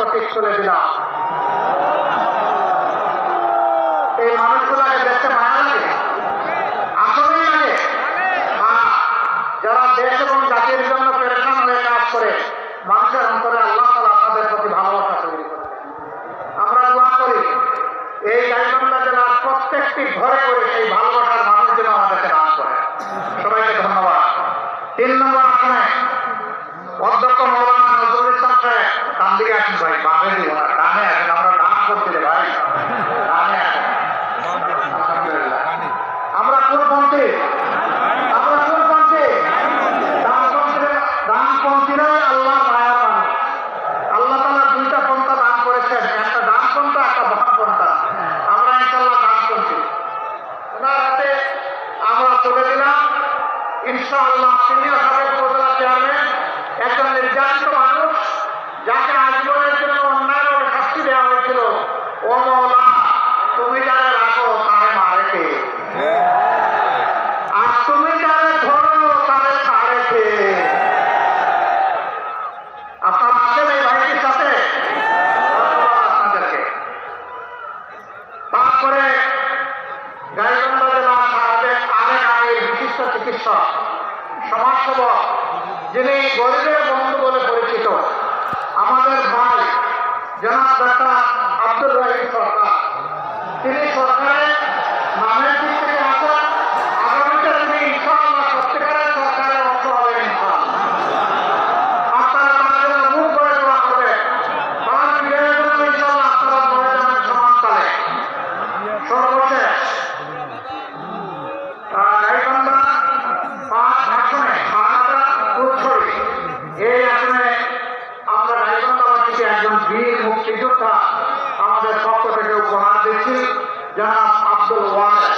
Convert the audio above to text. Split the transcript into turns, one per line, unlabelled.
প্রতীক তুলে দিলাম। এই মানুষগুলোকে দেখতে মায়া লাগে, আসলেই লাগে। যারা দেশ এবং জাতির জন্য পেরেশান হয়ে কাজ করে, মানুষের অন্তরে আল্লাহ তাআলা তাদের প্রতি ভালোবাসা তৈরি করে। আমরা দোয়া করি এই গাইবান্ধা জেলার প্রত্যেকটি ঘরে ঘরে সেই ভালোবাসার মানুষ যেন আমাদেরকে দান করে। সবাইকে ধন্যবাদ। 3 নম্বর আসনে অধ্যক্ষ মৌলানা নজরুল ইসলাম সাহেব, ডান দিকে আসেন ভাই, বামে দিব না, ডানে আসেন, আমরা গান করছি রে ভাই, ডানে আসেন। আলহামদুলিল্লাহ, আমরা কোনপন্থী? আমরা কোনপন্থী? ডানপন্থীরাই আল্লাহ মায়ার মানুষ। আল্লাহ তাআলা 2টা পন্থা দান করেছেন, একটা ডানপন্থা, একটা বামপন্থা। আমরা ইনশাআল্লাহ ডানপন্থী। ওনার হাতে আমরা তুলে দিলাম ইনশাআল্লাহ সিনিয়র সাবেক উপজেলা চেয়ারম্যান, একজন নির্যাতিত মানুষ, যাকে আজীবনের জন্য অন্যায়ভাবে শাস্তি দেওয়া হয়েছিল। ও মওলা, তুমি যারা রাখো তারে মারে কে, আর তুমি যারা ধরো তারে ছাড়ে কে? আপনারা আছেন এই ভাইটির সাথে? আপনাদেরকে তারপরে গাইবান্ধা জেলার সাবেক আরেক বিশিষ্ট চিকিৎসক, সমাজসেবক, যিনি গরিবের বন্ধু বলে পরিচিত, আমাদের ভাই জনাব ডাক্তার আব্দুল রহিম সরকার। তিনি সরকারের নামের দিক থেকে আসেন, আগামীতে তিনি ইনশাআল্লাহ সত্যিকারের সরকারের অংশ হবেন ইনশাআল্লাহ। আপনারা তার জন্য মুখ করে দোয়া করবেন, তার বিজয়ের জন্য ইনশাআল্লাহ আপনারা মরে যাবেন সমানতালে। সর্বশেষ গাইবান্ধা 5 আসনে খানাটা ফুলছড়ি, এই আসনে আমরা গাইবান্ধাবাসীকে একজন বীর মুক্তিযোদ্ধা আমাদের পক্ষ থেকে উপহার দিচ্ছি, জনাব আব্দুল ওয়াহেদ।